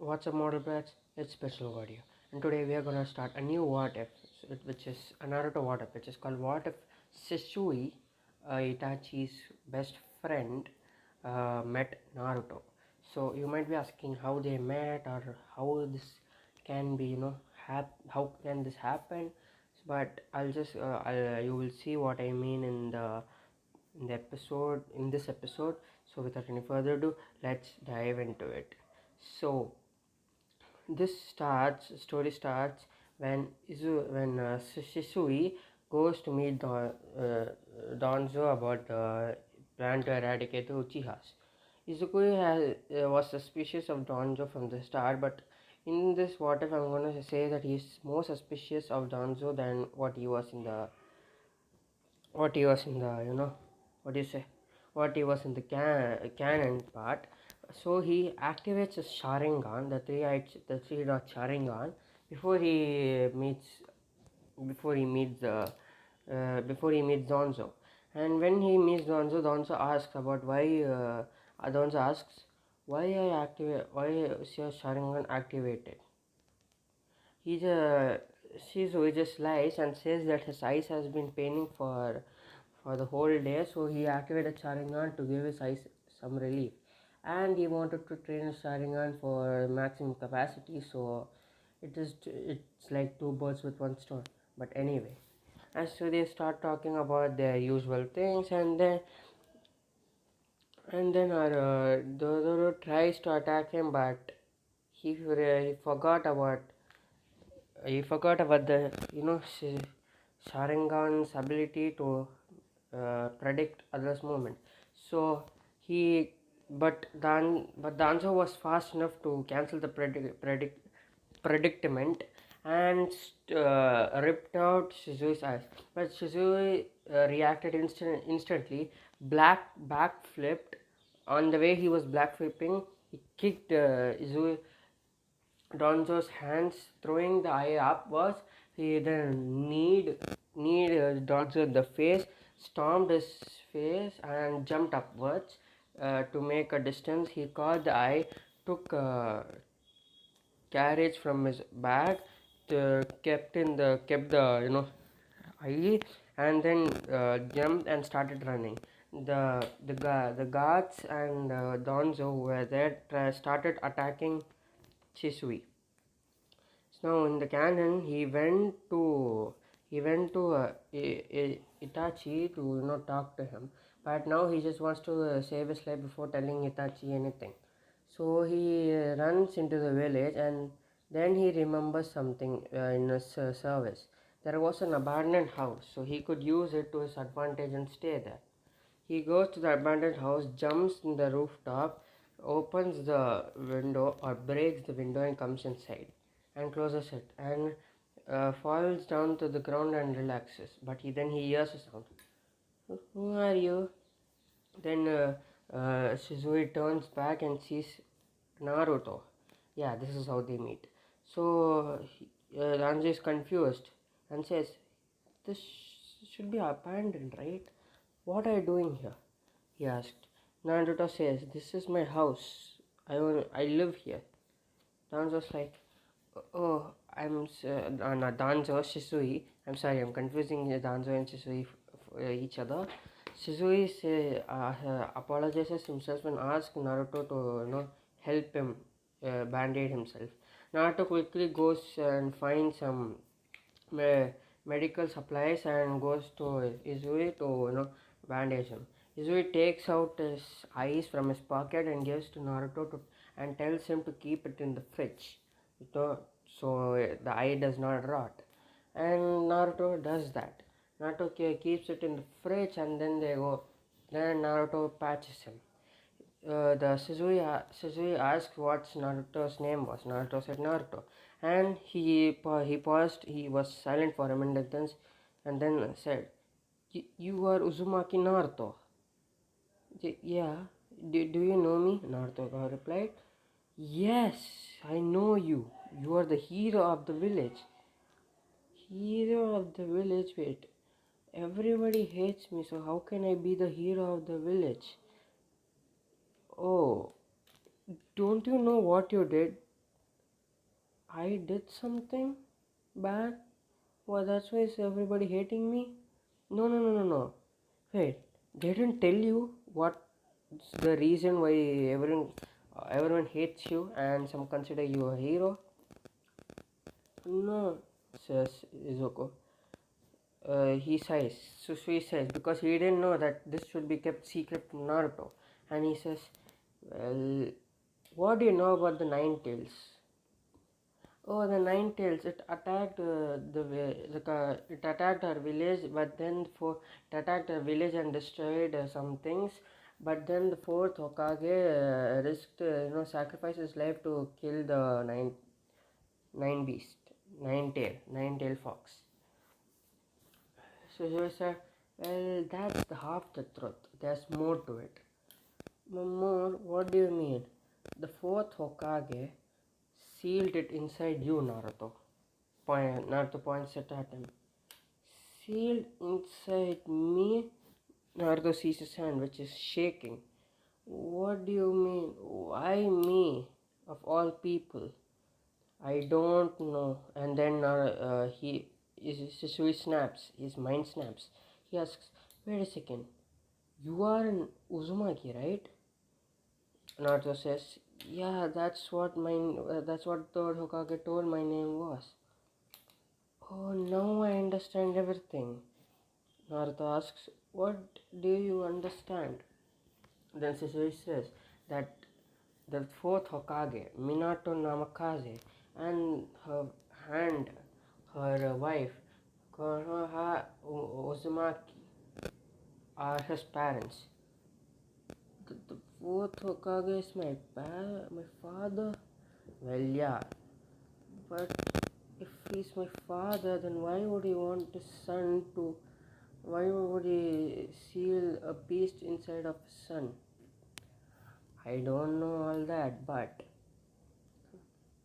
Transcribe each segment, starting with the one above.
What's up, model brats? It's Special Audio, and today we are gonna start a new what if, which is a Naruto what if, which is called What If Shisui, Itachi's best friend, met Naruto. So you might be asking how they met or how this can be, how can this happen? But you will see what I mean in this episode. So without any further ado, let's dive into it. So story starts when Shisui goes to meet Donzo about the plan to eradicate the Uchihas. Was suspicious of Donzo from the start, but in this what if I'm going to say that he's more suspicious of Donzo than what do you say what he was in the canon part. So he activates his Sharingan, the three dot Sharingan, before he meets before he meets Donzo. And when he meets Donzo asks about Donzo asks why is your Sharingan activated. He's a Shizu just lies and says that his eyes has been paining for the whole day, so he activated Sharingan to give his eyes some relief. And he wanted to train his Sharingan for maximum capacity, so it's like two birds with one stone. But anyway, and so they start talking about their usual things, and then Dororo tries to attack him, but he forgot about the Sharingan's ability to predict others' movement. So he, but Danzo was fast enough to cancel the predicament and ripped out Shizui's eyes. But Shizui reacted instantly, backflipped. On the way he was backflipping, he kicked Donzo's hands, throwing the eye upwards. He then Donzo in the face, stomped his face, and jumped upwards to make a distance. He caught the eye, took carriage from his bag, kept the eye, and then jumped and started running. The guards and Donzo who were there started attacking Chisui. So now in the canon, Itachi to talk to him, but now he just wants to save his life before telling Itachi anything. So he runs into the village, and then he remembers something in his service. There was an abandoned house, so he could use it to his advantage and stay there. He goes to the abandoned house, jumps in the rooftop, opens the window or breaks the window and comes inside and closes it and falls down to the ground and relaxes. But he hears a sound. Who are you? Then Shizui turns back and sees Naruto. Yeah, this is how they meet. So Ranji is confused and says, "This should be abandoned, right? What are you doing here?" he asked. Naruto says, "This is my house. I live here." Danzo's like, "Oh, Danzo, Shisui. I'm sorry, I'm confusing Danzo and Shisui for each other." Shisui apologizes himself and asks Naruto to help him band-aid himself. Naruto quickly goes and finds some medical supplies and goes to Izui to bandage him. Izui takes out his eyes from his pocket and gives to Naruto and tells him to keep it in the fridge so the eye does not rot. And Naruto does that. Naruto keeps it in the fridge, and then they go. Then Naruto patches him. Suzui asked what Naruto's name was. Naruto said Naruto, and he paused. He was silent for a minute, and then said, "You are Uzumaki Naruto." Yeah. Do you know me? Naruto replied. Yes, I know you. You are the hero of the village. Hero of the village? Wait. Everybody hates me, so how can I be the hero of the village? Oh, don't you know what you did? I did something bad? Well, that's why is everybody hating me? No, no, no, no, no. Wait, they didn't tell you what's the reason why everyone hates you and some consider you a hero? No, says Izuku. He says, Susui says, because he didn't know that this should be kept secret from Naruto. And he says, well, what do you know about the Nine Tails? Oh, the Nine Tails! It attacked it attacked our village, but then it attacked our village and destroyed some things. But then the fourth Hokage risked, sacrificed his life to kill the nine beast, nine tail fox. So he said, "Well, that's the half the truth. There's more to it." More? What do you mean? The fourth Hokage sealed it inside you, Naruto. Naruto points it at him. Sealed inside me? Naruto sees his hand, which is shaking. What do you mean? Why me? Of all people? I don't know. And then Shisui snaps. His mind snaps. He asks, "Wait a second. You are in Uzumaki, right?" Naruto says, "Yeah, that's what Third Hokage told my name was." Oh, now I understand everything. Naruto asks, "What do you understand?" Then Shisui says that the fourth Hokage, Minato Namikaze, and her wife, Konoha Uzumaki, are his parents. The fourth Hokage is my father? Well, yeah, but if he's my father, then why would he want his son to? Why would he seal a beast inside of his son? I don't know all that, but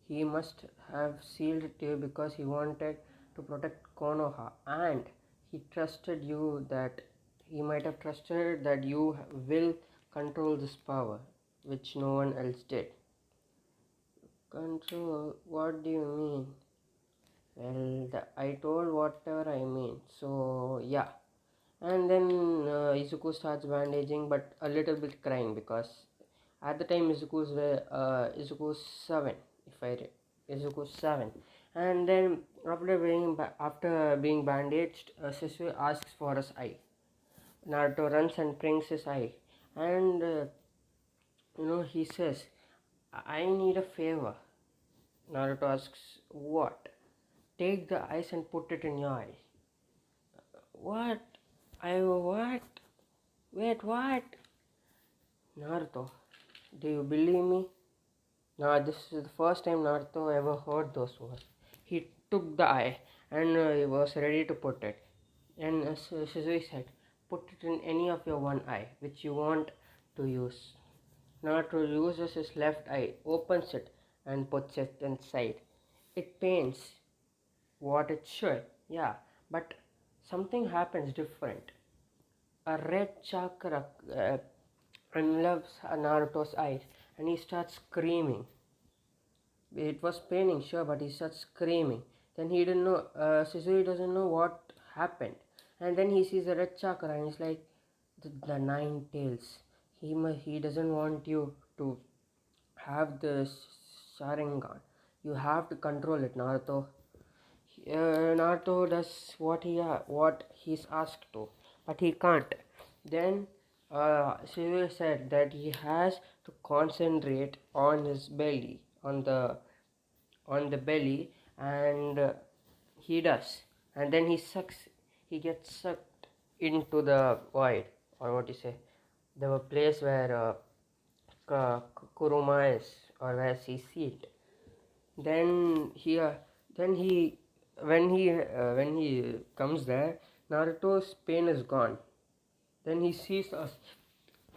he must have sealed it to you because he wanted to protect Konoha, and he might have trusted that you will control this power, which no one else did. Control? What do you mean? Well, I told whatever I mean. So yeah. And then Izuku starts bandaging, but a little bit crying because at the time Izuku's 7, Izuku's 7. And then after being bandaged, Shisui asks for his eye. Naruto runs and brings his eye, and he says, "I need a favor." Naruto asks, "What?" "Take the ice and put it in your eye." What? What? Wait, what? Naruto, do you believe me? Now, this is the first time Naruto ever heard those words. He took the eye and he was ready to put it. And Shisui said, "Put it in any of your one eye which you want to use." Naruto uses his left eye, opens it, and puts it inside. It pains what it should, yeah, but something happens different. A red chakra envelops Naruto's eyes and he starts screaming. It was paining, sure, but he starts screaming. Then he didn't know, Shisui doesn't know what happened. And then he sees a red chakra and he's like, the nine tails. He doesn't want you to have the Sharingan. You have to control it, Naruto. Naruto does what he's asked to, but he can't. Then Shiryu said that he has to concentrate on his belly, on the belly, and he does. And then he gets sucked into the void, or what you say, the place where Kuruma is, or where she's sealed. Then then he, when he comes there, Naruto's pain is gone. Then he sees a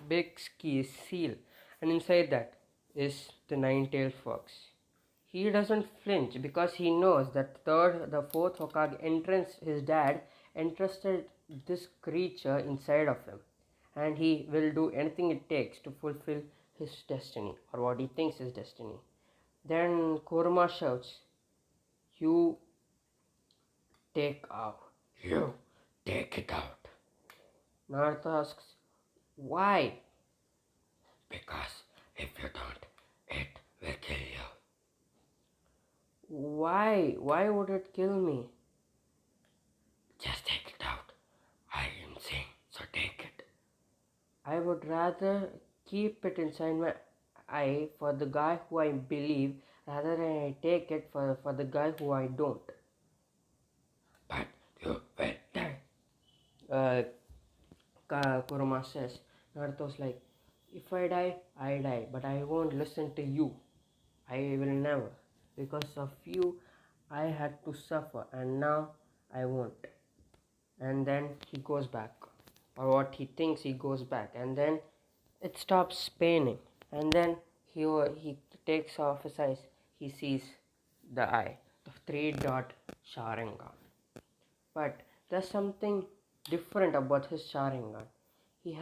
big seal, and inside that is the nine-tailed fox. He doesn't flinch because he knows that the fourth Hokage his dad entrusted this creature inside of him, and he will do anything it takes to fulfill his destiny, or what he thinks is destiny. Then Kuruma shouts, You take out. You take it out. Naruto asks, why? Because if you don't, it will kill you. Why? Why would it kill me? Just take it out. I am saying, so take it. I would rather keep it inside my eye for the guy who I believe rather than I take it for the guy who I don't. But you will die. Kurama says. Naruto's like, if I die, I die, but I won't listen to you. I will never. Because of you, I had to suffer, and now I won't. And then he goes back, or what he thinks he goes back, and then it stops paining, and then he takes off his eyes. He sees the eye, the three-dot Sharingan. But there's something different about his Sharingan. He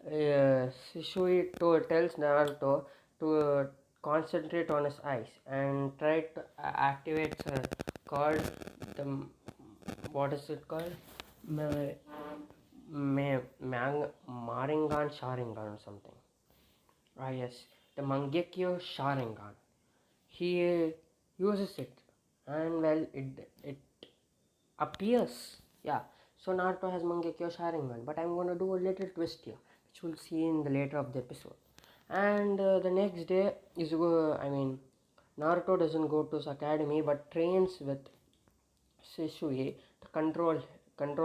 Shisui tells Naruto to concentrate on his eyes and try to activate called the what is it called? Maringan Sharingan or something. Ah yes, the Mangekyo Sharingan. He uses it, and well, it appears. Yeah. So Naruto has Mangekyo Sharingan, but I'm gonna do a little twist here, which we'll see in the later of the episode. And the next day is Naruto doesn't go to his academy, but trains with Shisui to control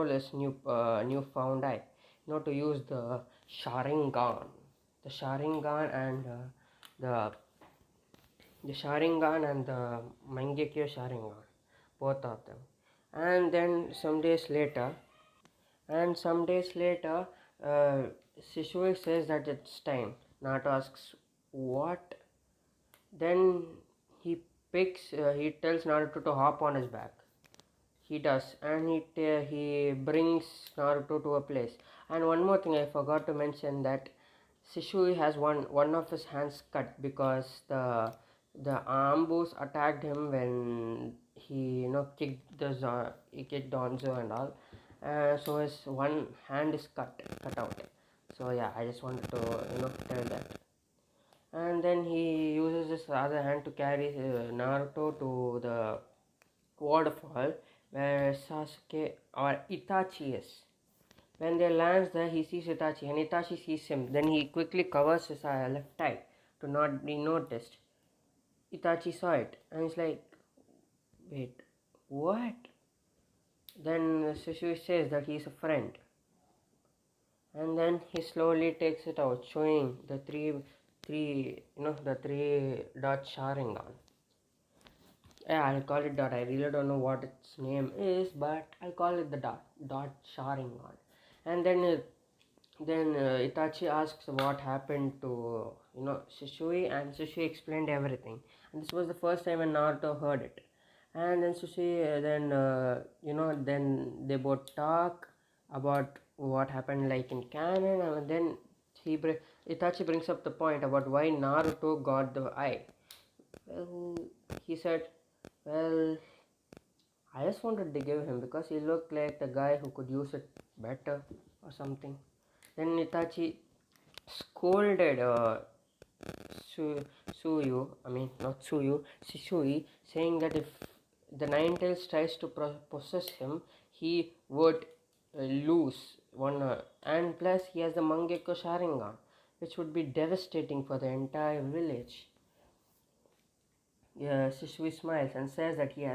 his newfound eye. To use the Sharingan, the the Sharingan and the Mangekyo Sharingan, both of them. And then some days later, uh, Shisui says that it's time. Naruto asks, what? Then he tells Naruto to hop on his back. He does, and he brings Naruto to a place. And one more thing I forgot to mention, that Shisui has one of his hands cut because the Ambus attacked him when he kicked Donzo and all. So his one hand is cut out. So yeah, I just wanted to tell that. And then he uses his other hand to carry Naruto to the waterfall where Sasuke or Itachi is. When they lands there, he sees Itachi, and Itachi sees him. Then he quickly covers his left eye to not be noticed. Itachi saw it, and he's like, wait, what? Then Shisui says that he's a friend. And then he slowly takes it out, showing the the three-dot Sharingan. Yeah, I'll call it dot. I really don't know what its name is, but I'll call it the dot Sharingan. And then Itachi asks what happened to Shisui, and Shisui explained everything. And this was the first time when Naruto heard it. And then then they both talk about what happened like in canon, and then Itachi brings up the point about why Naruto got the eye. Well, he said, well, I just wanted to give him because he looked like the guy who could use it better or something. Then Itachi scolded Shisui, saying that if the Ninetales tries to possess him, he would lose one, and plus he has the Mangekyo Sharingan, which would be devastating for the entire village. Shisui smiles and says that he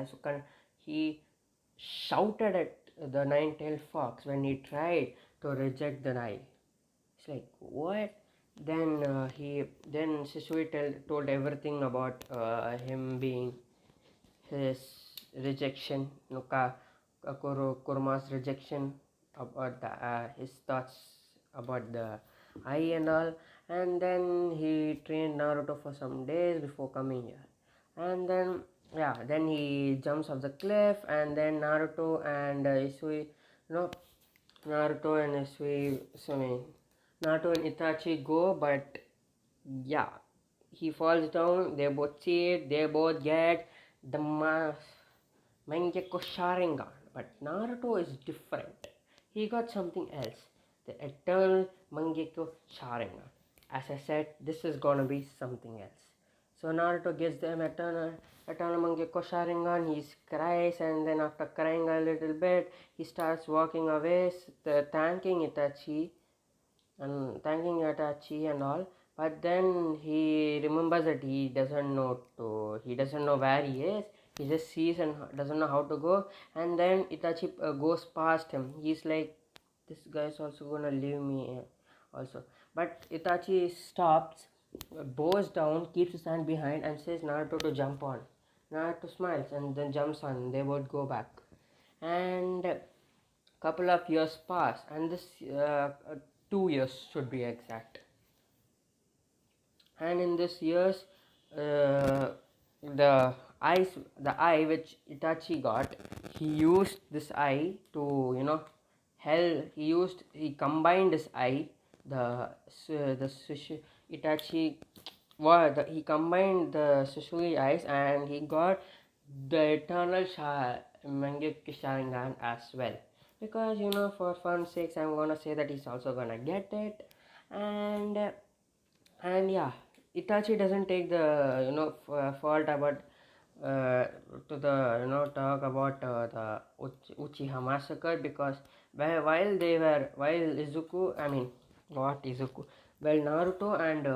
shouted at the nine-tailed fox when he tried to reject the eye. It's like, what? Then Shisui told everything about him being his rejection, Kurama's rejection, about his thoughts about the eye and all. And then he trained Naruto for some days before coming here. And then he jumps off the cliff, and then Naruto and Isui, Naruto and Isui, Naruto and Itachi go, but yeah, he falls down. They both see it. They both get the Mangekyo Sharingan. But Naruto is different. He got something else, the eternal Mangekyo Sharingan. As I said, this is gonna be something else. So Naruto gives them eternal Mangekyo Sharingan. He cries, and then after crying a little bit, he starts walking away, thanking Itachi and all. But then he remembers that he doesn't know where he is. He just sees and doesn't know how to go. And then Itachi goes past him. He's like, this guy is also gonna leave me also. But Itachi stops, bows down, keeps his hand behind, and says Naruto to jump on. Naruto smiles and then jumps on. They both go back. And couple of years pass, and this 2 years should be exact. And in this years, the eye which Itachi got, he used this eye to he combined his eye, Itachi he combined the Susui eyes, and he got the eternal Mangekyo Sharingan as well. Because for fun sakes, I'm gonna say that he's also gonna get it. And yeah, Itachi doesn't take the fault about to the talk about the Uchiha massacre, because while Izuku, I mean, what Izuku, while Naruto and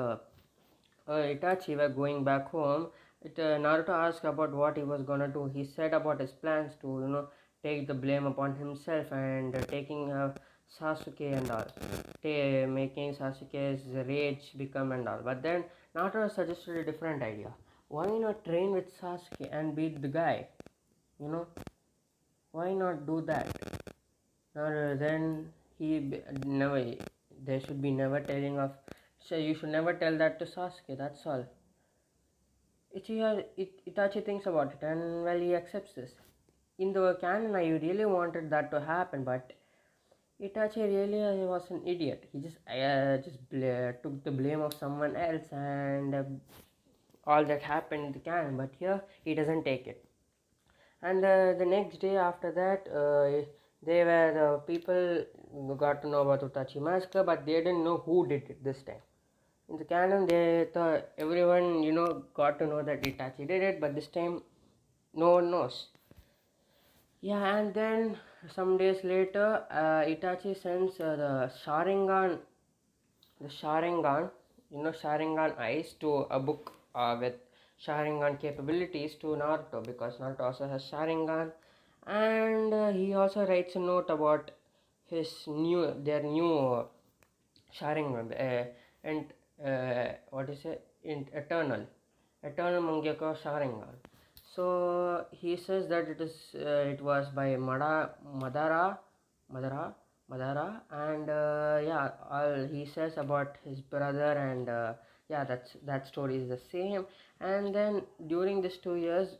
Itachi were going back home, Naruto asked about what he was gonna do. He said about his plans to take the blame upon himself, and taking Sasuke and all, making Sasuke's rage become and all. But then Naruto suggested a different idea. Why not train with Sasuke and beat the guy? Why not do that? Then never. There should be never telling of. So you should never tell that to Sasuke. That's all. Itachi thinks about it, and well, he accepts this. In the canon, I really wanted that to happen, but Itachi really was an idiot. He just took the blame of someone else, and all that happened in the canon. But here, he doesn't take it. And the next day after that, people got to know about Itachi massacre, but they didn't know who did it this time. In the canon, they thought everyone got to know that Itachi did it, but this time no one knows. Yeah, and then some days later, Itachi sends the Sharingan, Sharingan eyes to a book with Sharingan capabilities to Naruto, because Naruto also has Sharingan, and he also writes a note about their new Sharingan, and what is it? Eternal Mangekyo Sharingan. So he says that it was by Madara, and all he says about his brother, and that story is the same. And then during these 2 years,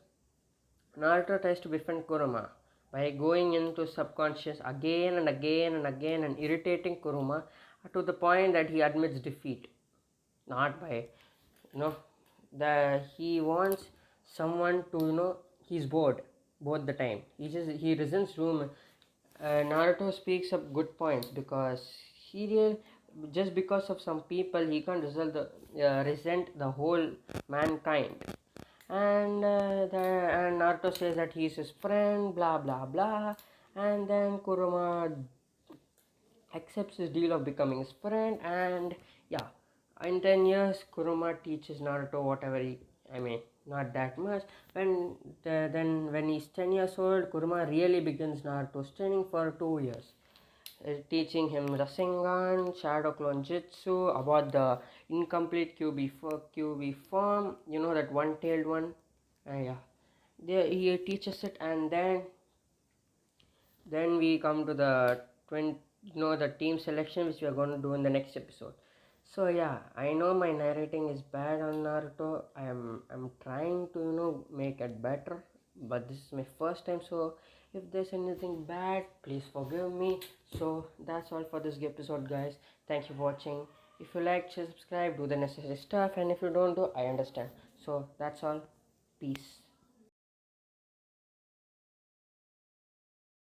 Naruto tries to befriend Kurama by going into subconscious again and again and again, and irritating Kurama to the point that he admits defeat. Not by he wants someone to he's bored both the time. He resents room. Naruto speaks up good points, because just because of some people he can't resent the whole mankind. And Naruto says that he's his friend, blah blah blah. And then Kurama accepts his deal of becoming his friend, and yeah, in 10 years Kurama teaches Naruto whatever not that much. Then when he's 10 years old, Kurama really begins Naruto's training for 2 years, teaching him Rasengan, Shadow Clone Jutsu, about the incomplete QB form, that one-tailed one. He teaches it, and then we come to the the team selection, which we are going to do in the next episode. So yeah, I know my narrating is bad on Naruto. I'm trying to make it better, but this is my first time, so if there's anything bad, please forgive me. So that's all for this episode, guys. Thank you for watching. If you like, share, subscribe, do the necessary stuff, and if you don't do, I understand. So that's all. Peace.